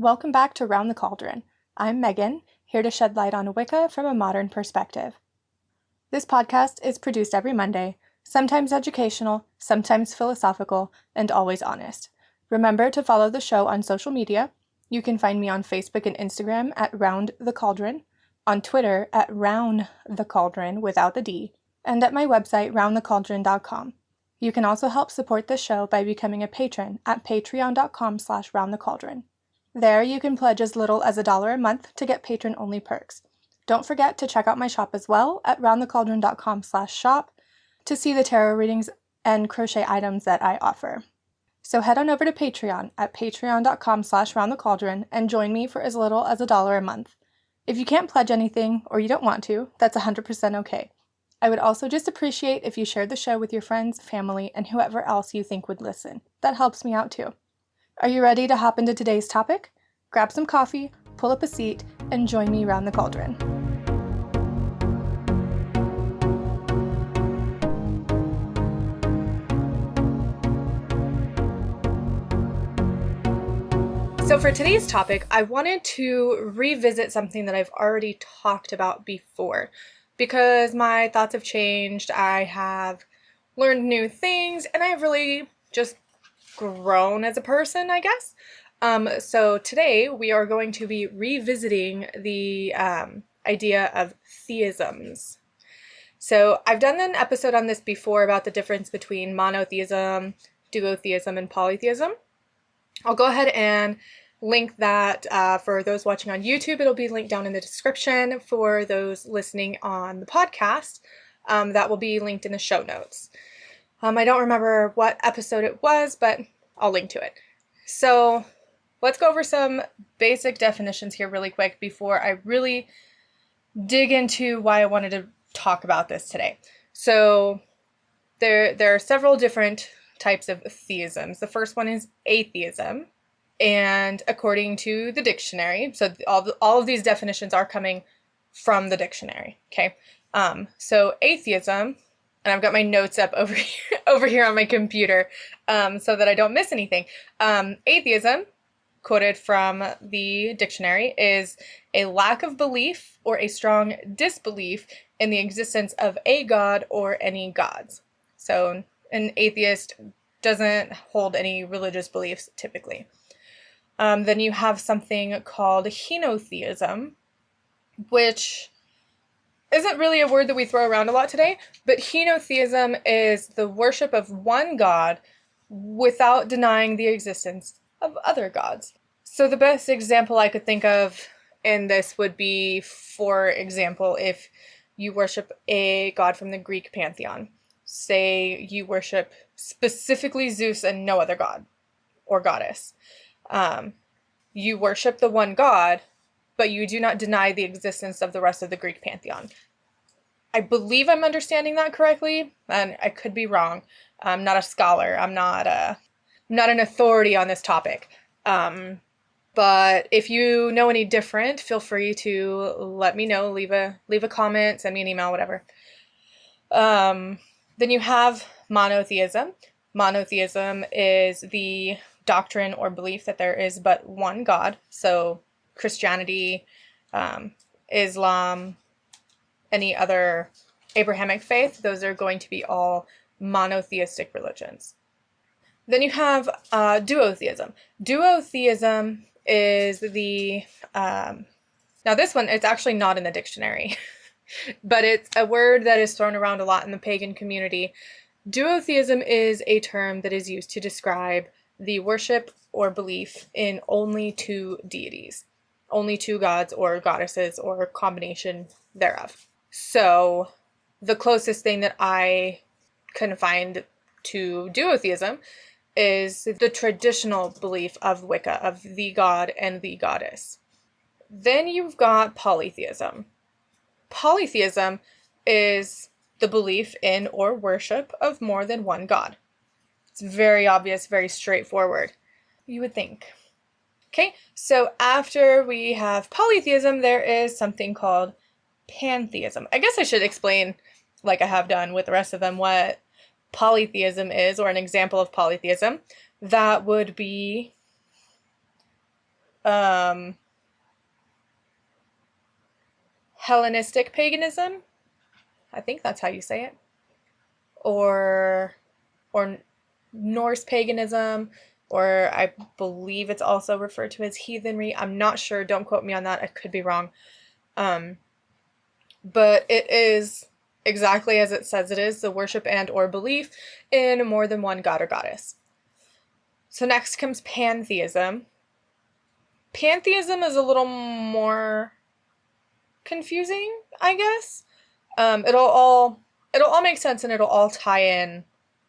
Welcome back to Round the Cauldron. I'm Megan, here to shed light on Wicca from a modern perspective. This podcast is produced every Monday, sometimes educational, sometimes philosophical, and always honest. Remember to follow the show on social media. You can find me on Facebook and Instagram at Round the Cauldron, on Twitter at Round the Cauldron without the D, and at my website roundthecauldron.com. You can also help support this show by becoming a patron at patreon.com/roundthecauldron. There you can pledge as little as $1 a month to get patron-only perks. Don't forget to check out my shop as well at roundthecauldron.com/shop to see the tarot readings and crochet items that I offer. So head on over to Patreon at patreon.com/roundthecauldron and join me for as little as $1 a month. If you can't pledge anything or you don't want to, that's 100% okay. I would also just appreciate if you shared the show with your friends, family, and whoever else you think would listen. That helps me out too. Are you ready to hop into today's topic? Grab some coffee, pull up a seat, and join me around the cauldron. So for today's topic, I wanted to revisit something that I've already talked about before because my thoughts have changed, I have learned new things, and I have really just grown as a person, I guess. So today we are going to be revisiting the idea of theisms. So I've done an episode on this before about the difference between monotheism, duotheism, and polytheism. I'll go ahead and link that for those watching on YouTube. It'll be linked down in the description. For those listening on the podcast, that will be linked in the show notes. I don't remember what episode it was, but I'll link to it. So let's go over some basic definitions here really quick before I really dig into why I wanted to talk about this today. So there are several different types of theisms. The first one is atheism, and according to the dictionary, so all of these definitions are coming from the dictionary, okay? So atheism, and I've got my notes up over here on my computer so that I don't miss anything. Atheism, quoted from the dictionary, is a lack of belief or a strong disbelief in the existence of a god or any gods. So an atheist doesn't hold any religious beliefs typically. Then you have something called Henotheism, which isn't really a word that we throw around a lot today, but Henotheism is the worship of one god without denying the existence of other gods. So the best example I could think of in this would be, for example, if you worship a god from the Greek pantheon. Say you worship specifically Zeus and no other god or goddess. You worship the one god, but you do not deny the existence of the rest of the Greek pantheon. I believe I'm understanding that correctly, and I could be wrong. I'm not a scholar. I'm not an authority on this topic. But if you know any different, feel free to let me know. Leave a comment, send me an email, whatever. Then you have monotheism. Monotheism is the doctrine or belief that there is but one God. So Christianity, Islam, any other Abrahamic faith, those are going to be all monotheistic religions. Then you have duotheism. Duotheism is the, now this one, it's actually not in the dictionary, but it's a word that is thrown around a lot in the pagan community. Duotheism is a term that is used to describe the worship or belief in only two deities, only two gods or goddesses or a combination thereof. So the closest thing that I can find to duotheism is the traditional belief of Wicca, of the god and the goddess. Then you've got polytheism. Polytheism is the belief in or worship of more than one god. It's very obvious, very straightforward, you would think. Okay, so after we have polytheism, there is something called pantheism. I guess I should explain, like I have done with the rest of them, what polytheism is, or an example of polytheism. That would be um, Hellenistic paganism. I think that's how you say it. Or Norse paganism, or I believe it's also referred to as heathenry. I'm not sure. Don't quote me on that. I could be wrong. But it is exactly as it says it is, the worship and or belief in more than one god or goddess. So next comes pantheism. Pantheism is a little more confusing, I guess. It'll all make sense and it'll all tie in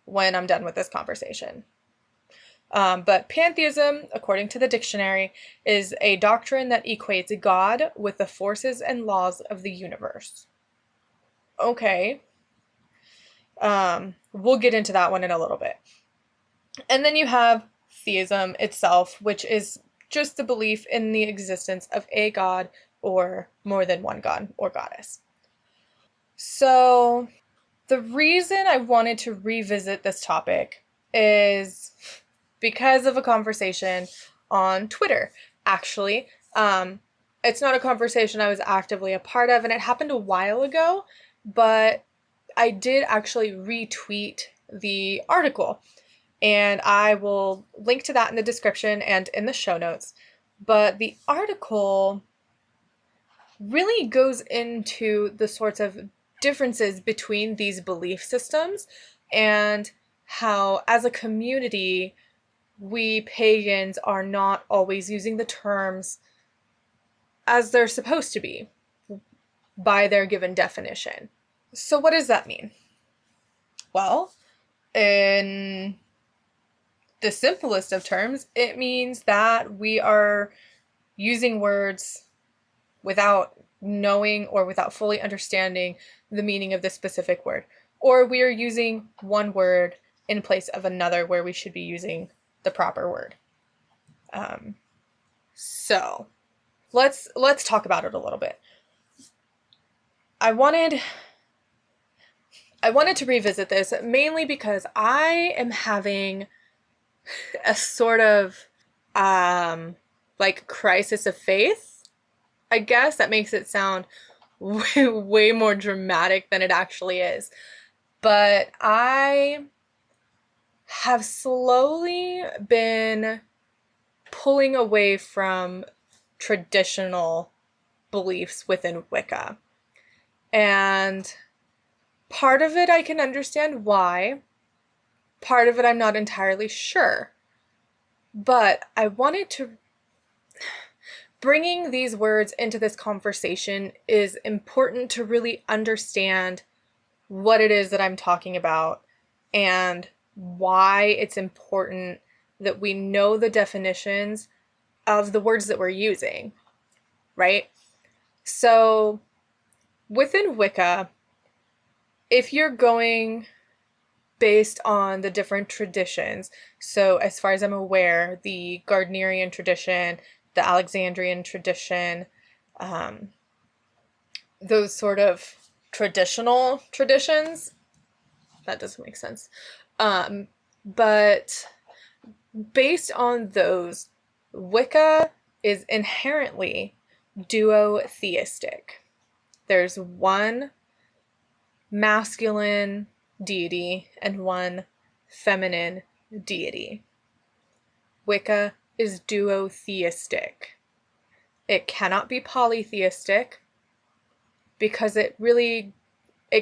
when I'm done with this conversation. But pantheism, according to the dictionary, is a doctrine that equates God with the forces and laws of the universe. Okay. We'll get into that one in a little bit. And then you have theism itself, which is just the belief in the existence of a god or more than one god or goddess. So the reason I wanted to revisit this topic is because of a conversation on Twitter, actually. It's not a conversation I was actively a part of, and it happened a while ago, but I did actually retweet the article, and I will link to that in the description and in the show notes. But the article really goes into the sorts of differences between these belief systems and how, as a community, we pagans are not always using the terms as they're supposed to be by their given definition. So what does that mean? Well, in the simplest of terms, it means that we are using words without knowing or without fully understanding the meaning of the specific word. Or we are using one word in place of another where we should be using the proper word. So let's talk about it a little bit. I wanted to revisit this mainly because I am having a sort of like crisis of faith. I guess that makes it sound way more dramatic than it actually is. But I have slowly been pulling away from traditional beliefs within Wicca. And part of it I can understand why. Part of it I'm not entirely sure. But I wanted to... Bringing these words into this conversation is important to really understand what it is that I'm talking about and why it's important that we know the definitions of the words that we're using, right? So within Wicca, if you're going based on the different traditions, so as far as I'm aware, the Gardnerian tradition, the Alexandrian tradition, those sort of traditional traditions, that doesn't make sense. But based on those, Wicca is inherently duotheistic. There's one masculine deity and one feminine deity. Wicca is duotheistic. It cannot be polytheistic because it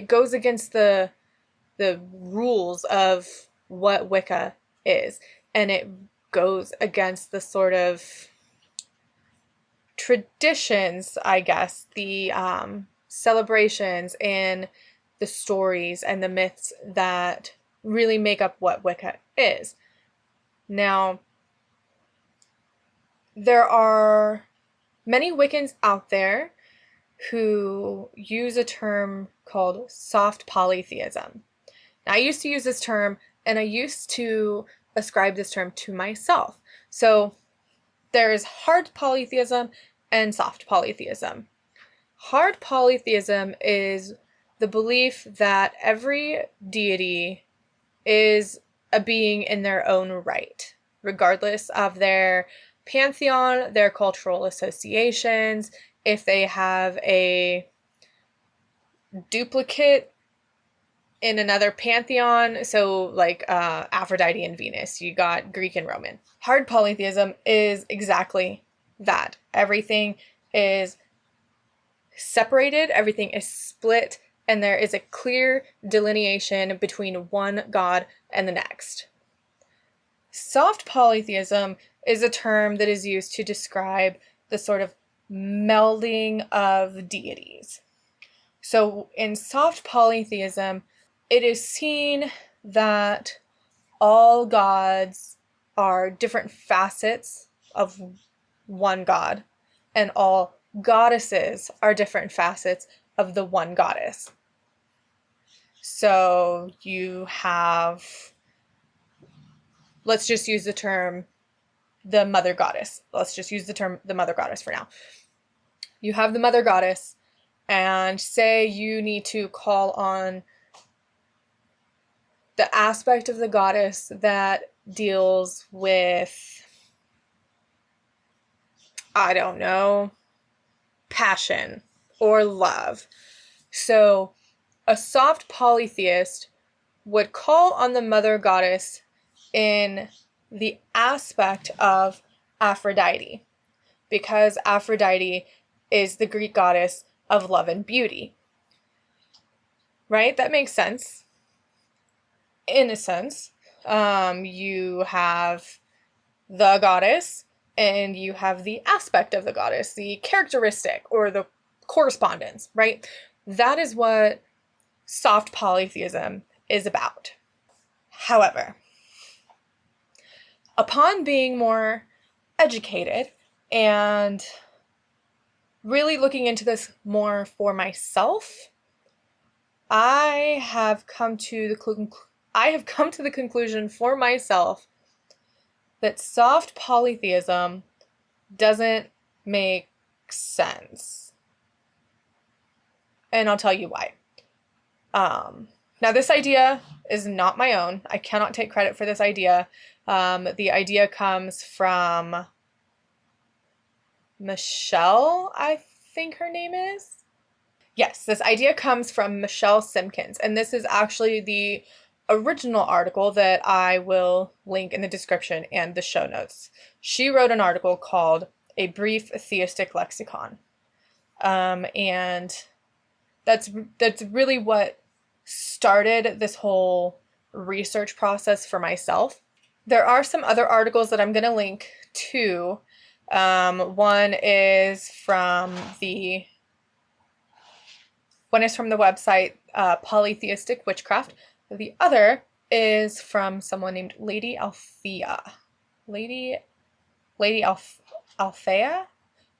goes against the rules of what Wicca is, and it goes against the sort of traditions, I guess, the celebrations and the stories and the myths that really make up what Wicca is. Now, there are many Wiccans out there who use a term called soft polytheism. Now, I used to use this term, and I used to ascribe this term to myself. So there is hard polytheism and soft polytheism. Hard polytheism is the belief that every deity is a being in their own right, regardless of their pantheon, their cultural associations, if they have a duplicate in another pantheon, so like Aphrodite and Venus, you got Greek and Roman. Hard polytheism is exactly that. Everything is separated, everything is split, and there is a clear delineation between one god and the next. Soft polytheism is a term that is used to describe the sort of melding of deities. So in soft polytheism, it is seen that all gods are different facets of one god, and all goddesses are different facets of the one goddess. So you have, let's just use the term the mother goddess. Let's just use the term the mother goddess for now. You have the mother goddess, and say you need to call on the aspect of the goddess that deals with, I don't know, passion or love. So a soft polytheist would call on the mother goddess in the aspect of Aphrodite, because Aphrodite is the Greek goddess of love and beauty. Right? That makes sense. In a sense, you have the goddess and you have the aspect of the goddess, the characteristic or the correspondence, right? That is what soft polytheism is about. However, upon being more educated and really looking into this more for myself, I have come to the conclusion for myself that soft polytheism doesn't make sense. And I'll tell you why. Now, this idea is not my own. I cannot take credit for this idea. The idea comes from Michelle, I think her name is. Yes, this idea comes from Michelle Simpkins, and this is actually the original article that I will link in the description and the show notes. She wrote an article called A Brief Theistic Lexicon. And that's really what started this whole research process for myself. There are some other articles that I'm going to link to. One is from the website Polytheistic Witchcraft. The other is from someone named Lady Althea. Lady Althea?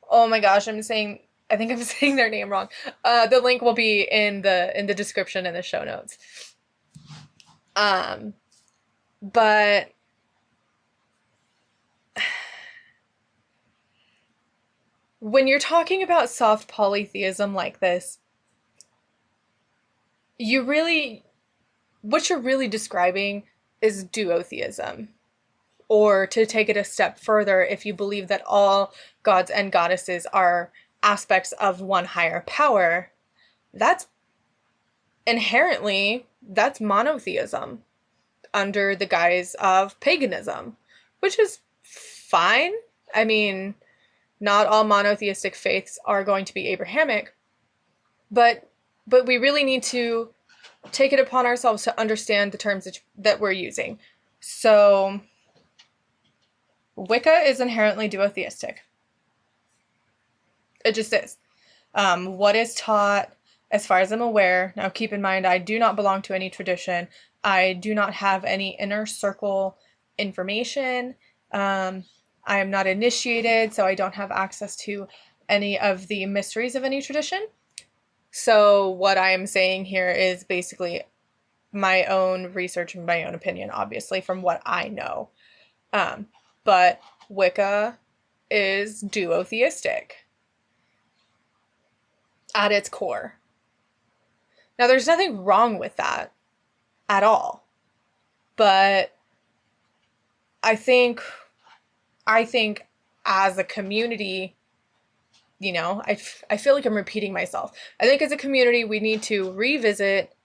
Oh my gosh, I think I'm saying their name wrong. The link will be in the description and the show notes. But when you're talking about soft polytheism like this, what you're really describing is duotheism. Or to take it a step further, if you believe that all gods and goddesses are aspects of one higher power, that's monotheism under the guise of paganism, which is fine. I mean, not all monotheistic faiths are going to be Abrahamic, but we really need to take it upon ourselves to understand the terms that we're using. So Wicca is inherently duotheistic. It just is. What is taught, as far as I'm aware, now keep in mind, I do not belong to any tradition. I do not have any inner circle information. I am not initiated, so I don't have access to any of the mysteries of any tradition. So what I am saying here is basically my own research and my own opinion, obviously, from what I know. But Wicca is duotheistic at its core. Now, there's nothing wrong with that at all. But I think as a community, you know, I feel like I'm repeating myself. I think as a community, we need to revisit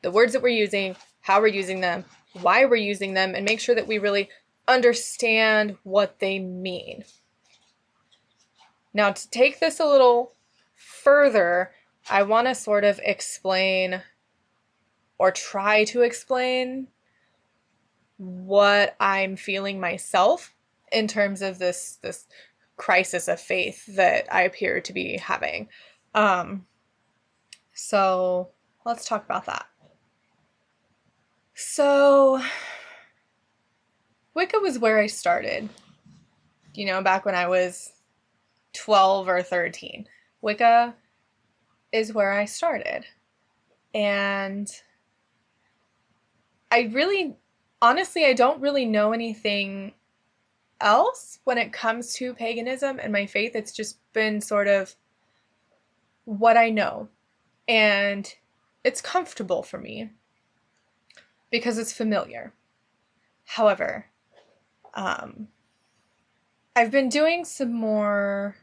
the words that we're using, how we're using them, why we're using them, and make sure that we really understand what they mean. Now, to take this a little further, I want to sort of explain, or try to explain, what I'm feeling myself in terms of this crisis of faith that I appear to be having. So let's talk about that. So Wicca was where I started, you know, back when I was 12 or 13. Wicca is where I started. And honestly, I don't really know anything else when it comes to paganism and my faith. It's just been sort of what I know. And it's comfortable for me because it's familiar. However, I've been doing some more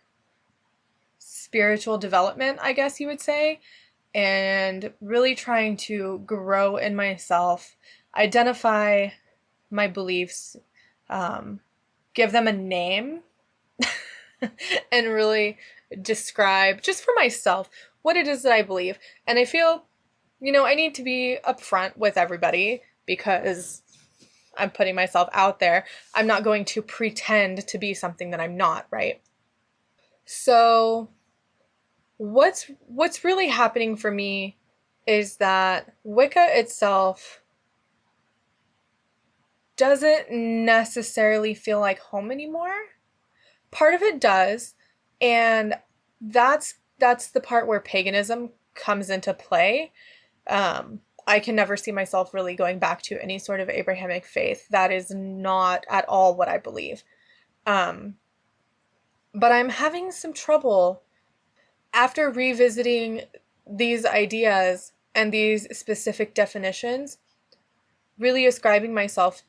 spiritual development, I guess you would say, and really trying to grow in myself, identify my beliefs, give them a name, and really describe, just for myself, what it is that I believe. And I feel, you know, I need to be upfront with everybody because I'm putting myself out there. I'm not going to pretend to be something that I'm not, right? So what's really happening for me is that Wicca itself doesn't necessarily feel like home anymore. Part of it does, and that's the part where paganism comes into play. I can never see myself really going back to any sort of Abrahamic faith. That is not at all what I believe. But I'm having some trouble after revisiting these ideas and these specific definitions, really ascribing myself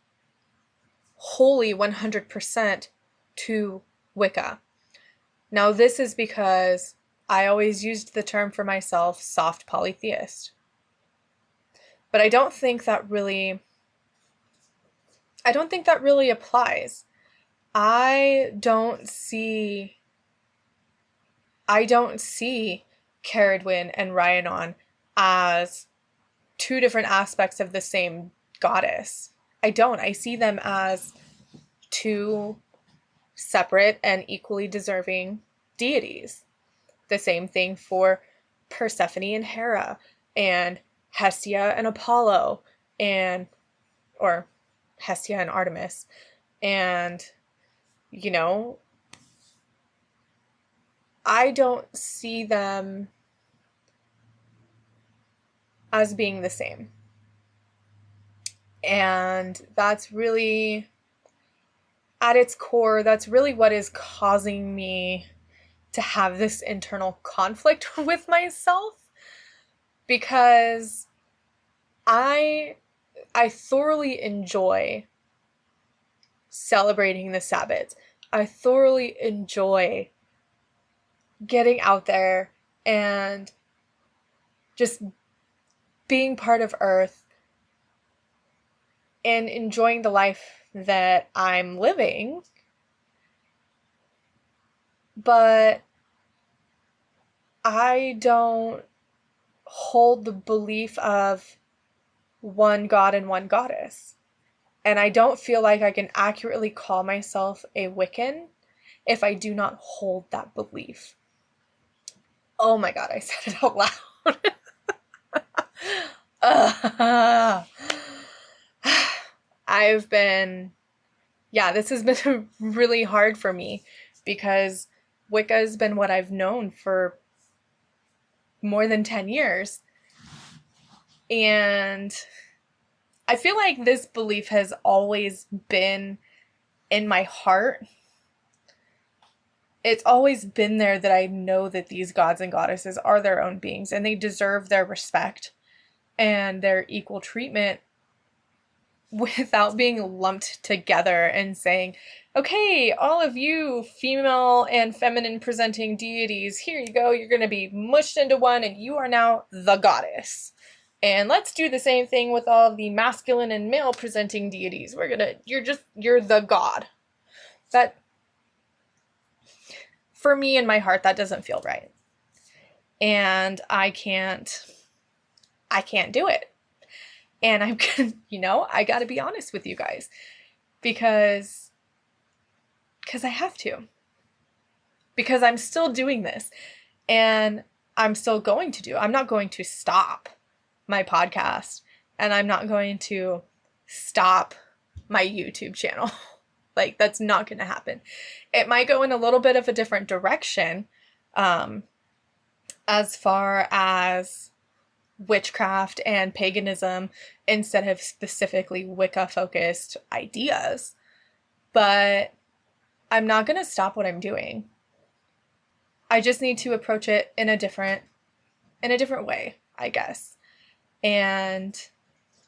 wholly 100% to Wicca. Now, this is because I always used the term for myself, soft polytheist. But I don't think that really applies. I don't see Caradwyn and Rhiannon as two different aspects of the same goddess. I don't. I see them as two separate and equally deserving deities. The same thing for Persephone and Hera, and Hestia and Apollo, or Hestia and Artemis. And, you know, I don't see them as being the same. And that's really, at its core, that's really what is causing me to have this internal conflict with myself, because I thoroughly enjoy celebrating the Sabbath. I thoroughly enjoy getting out there and just being part of Earth and enjoying the life that I'm living. But I don't hold the belief of one God and one goddess. And I don't feel like I can accurately call myself a Wiccan if I do not hold that belief. Oh my God, I said it out loud. This has been really hard for me because Wicca has been what I've known for more than 10 years. And I feel like this belief has always been in my heart. It's always been there that I know that these gods and goddesses are their own beings and they deserve their respect and their equal treatment without being lumped together and saying, okay, all of you female and feminine presenting deities, here you go, you're going to be mushed into one and you are now the goddess. And let's do the same thing with all the masculine and male presenting deities. You're the god. That, for me in my heart, that doesn't feel right. And I can't do it. And I'm gonna, I gotta be honest with you guys, because I have to. Because I'm still doing this, and I'm still going to do. I'm not going to stop my podcast, and I'm not going to stop my YouTube channel. Like, that's not going to happen. It might go in a little bit of a different direction, as far as witchcraft and paganism instead of specifically Wicca focused ideas. But I'm not going to stop what I'm doing. I just need to approach it in a different way, I guess. And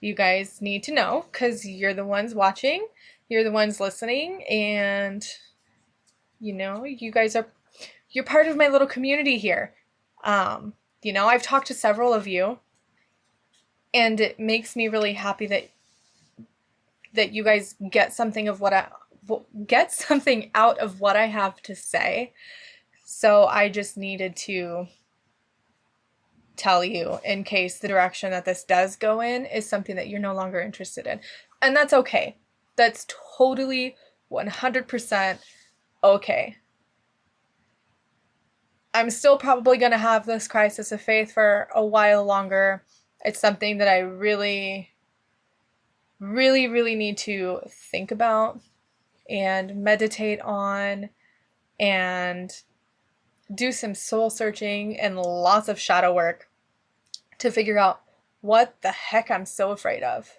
you guys need to know, because you're the ones watching, you're the ones listening, and you're part of my little community here. I've talked to several of you, and it makes me really happy that you guys get something out of what I have to say. So I just needed to tell you, in case the direction that this does go in is something that you're no longer interested in. And that's okay. That's totally 100% okay. I'm still probably going to have this crisis of faith for a while longer. It's something that I really, really, really need to think about and meditate on and do some soul searching and lots of shadow work to figure out what the heck I'm so afraid of.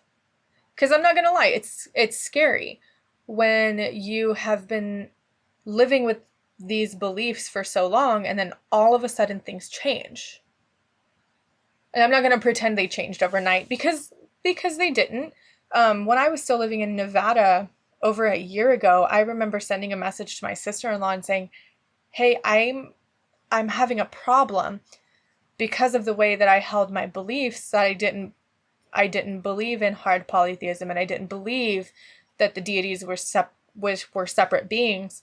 Because I'm not going to lie, it's scary when you have been living with these beliefs for so long and then all of a sudden things change. And I'm not going to pretend they changed overnight because they didn't. When I was still living in Nevada over a year ago, I remember sending a message to my sister-in-law and saying, hey, I'm having a problem because of the way that I held my beliefs, that I didn't believe in hard polytheism, and I didn't believe that the deities were separate beings.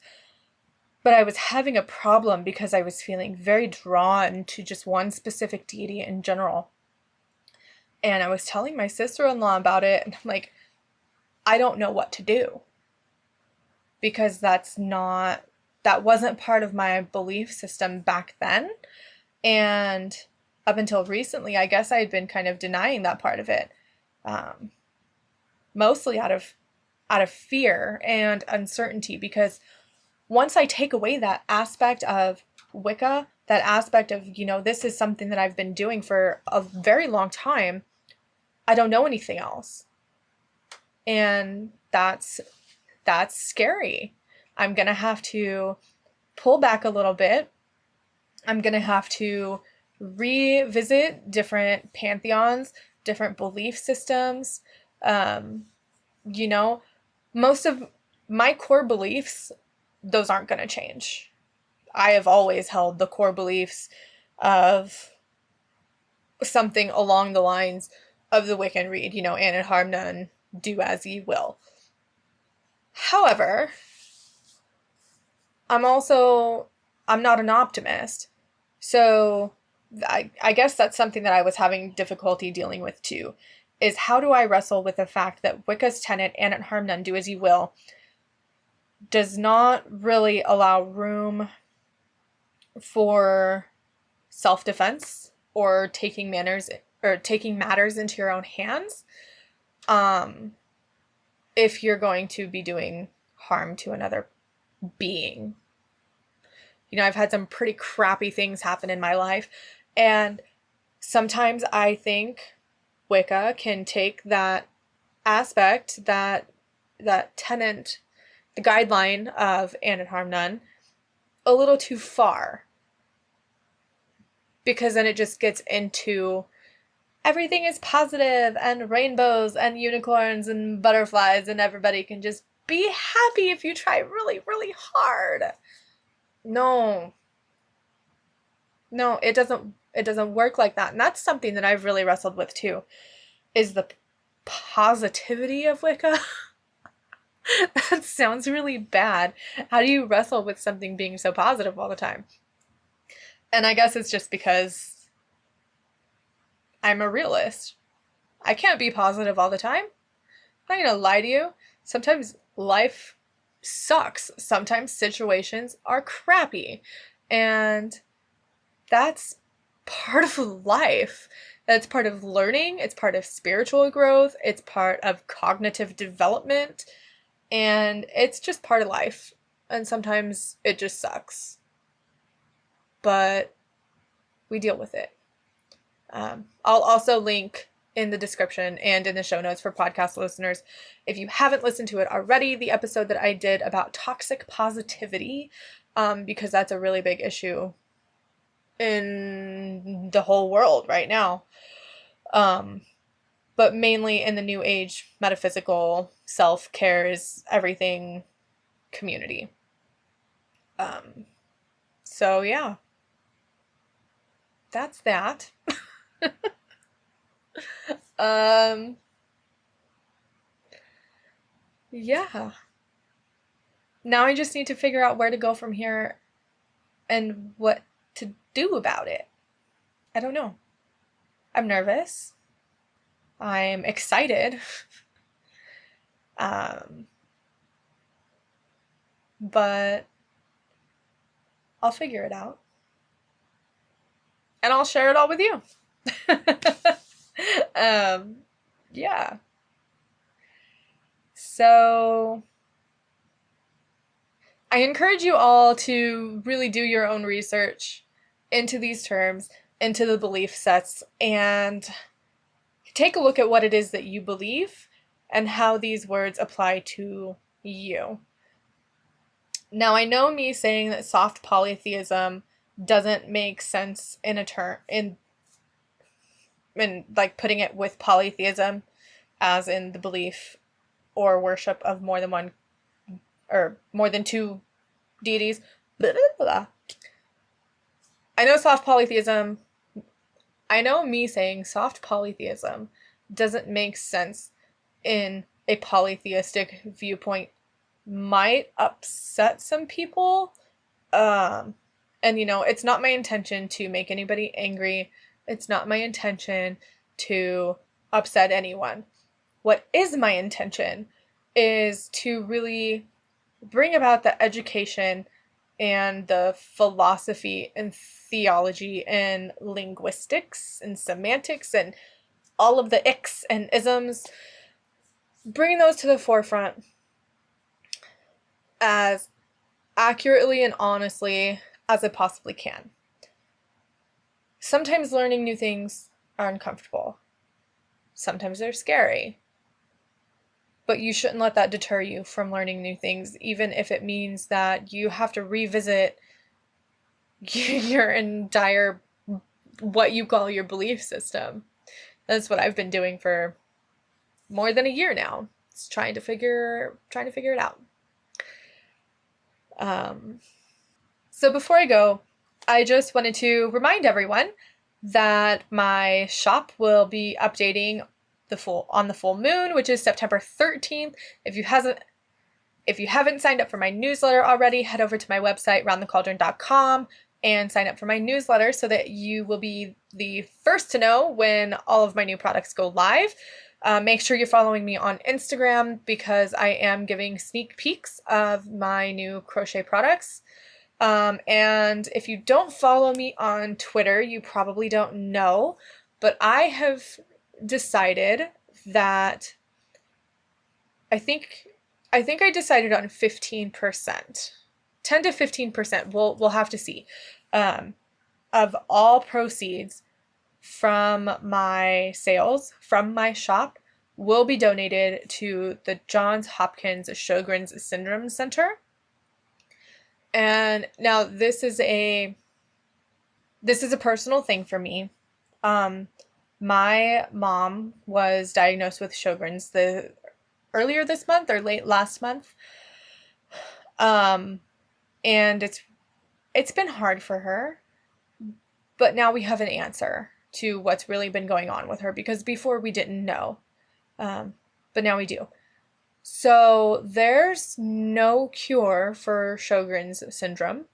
But I was having a problem because I was feeling very drawn to just one specific deity in general. And I was telling my sister-in-law about it, and I'm like, I don't know what to do. Because that wasn't part of my belief system back then. And up until recently, I guess I had been kind of denying that part of it. Mostly out of fear and uncertainty, because once I take away that aspect of Wicca, that aspect of, this is something that I've been doing for a very long time, I don't know anything else. And that's scary. I'm going to have to pull back a little bit. I'm going to have to revisit different pantheons, different belief systems. Most of my core beliefs, those aren't going to change. I have always held the core beliefs of something along the lines of the Wiccan Rede, and it harm none, do as ye will. However, I'm not an optimist. So I guess that's something that I was having difficulty dealing with too, is how do I wrestle with the fact that Wicca's tenet, and it harm none, do as you will, does not really allow room for self-defense or taking matters into your own hands, if you're going to be doing harm to another being. I've had some pretty crappy things happen in my life, and sometimes I think Wicca can take that aspect, that tenet, the guideline of and it harm none, a little too far. Because then it just gets into everything is positive and rainbows and unicorns and butterflies and everybody can just be happy if you try really, really hard. No. No, it doesn't work like that. And that's something that I've really wrestled with too, is the positivity of Wicca. That sounds really bad. How do you wrestle with something being so positive all the time? And I guess it's just because I'm a realist. I can't be positive all the time. I'm not gonna lie to you. Sometimes life sucks. Sometimes situations are crappy. And that's part of life. That's part of learning. It's part of spiritual growth. It's part of cognitive development. And it's just part of life. And sometimes it just sucks. But we deal with it. I'll also link in the description and in the show notes for podcast listeners, if you haven't listened to it already, the episode that I did about toxic positivity, because that's a really big issue in the whole world right now. But mainly in the New Age metaphysical self-care is everything community. So yeah, that's that. Yeah. Now I just need to figure out where to go from here and what to do about it. I don't know. I'm nervous. I'm excited. But I'll figure it out. And I'll share it all with you. Yeah. So I encourage you all to really do your own research into these terms, into the belief sets, and take a look at what it is that you believe and how these words apply to you. Now, I know me saying that soft polytheism doesn't make sense in a term, in like putting it with polytheism, as in the belief or worship of more than one or more than two deities. Blah, blah, blah. I know me saying soft polytheism doesn't make sense in a polytheistic viewpoint might upset some people. And it's not my intention to make anybody angry. It's not my intention to upset anyone. What is my intention is to really bring about the education and the philosophy and theology and linguistics and semantics and all of the icks and isms, bring those to the forefront as accurately and honestly as I possibly can. Sometimes learning new things are uncomfortable. Sometimes they're scary. But you shouldn't let that deter you from learning new things, even if it means that you have to revisit your entire, what you call your belief system. That's what I've been doing for more than a year now. It's trying to figure it out. So before I go, I just wanted to remind everyone that my shop will be updating on the full moon, which is September 13th. If you haven't signed up for my newsletter already, head over to my website, roundthecauldron.com, and sign up for my newsletter so that you will be the first to know when all of my new products go live. Make sure you're following me on Instagram because I am giving sneak peeks of my new crochet products. And if you don't follow me on Twitter, you probably don't know, but I have decided that I think I decided on 15%, 10 to 15%. We'll have to see, of all proceeds from my sales from my shop will be donated to the Johns Hopkins Sjogren's Syndrome Center. And now this is a personal thing for me. My mom was diagnosed with Sjogren's earlier this month or late last month. And it's been hard for her, but now we have an answer to what's really been going on with her, because before we didn't know. But now we do. So there's no cure for Sjogren's syndrome.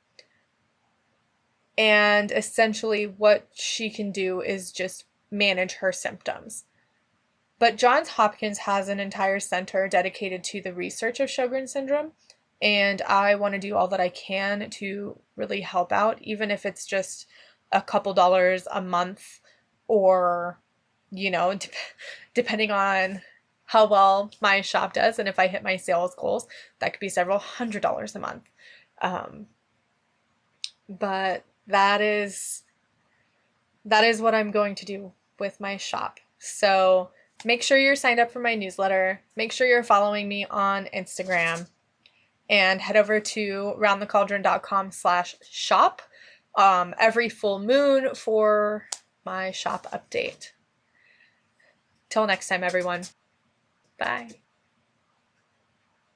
And essentially what she can do is just manage her symptoms. But Johns Hopkins has an entire center dedicated to the research of Sjogren's syndrome, and I want to do all that I can to really help out, even if it's just a couple dollars a month, or, you know, depending on how well my shop does, and if I hit my sales goals, that could be several $100s a month. But that is what I'm going to do with my shop. So make sure you're signed up for my newsletter. Make sure you're following me on Instagram, and head over to roundthecauldron.com/shop every full moon for my shop update. Till next time, everyone. Bye.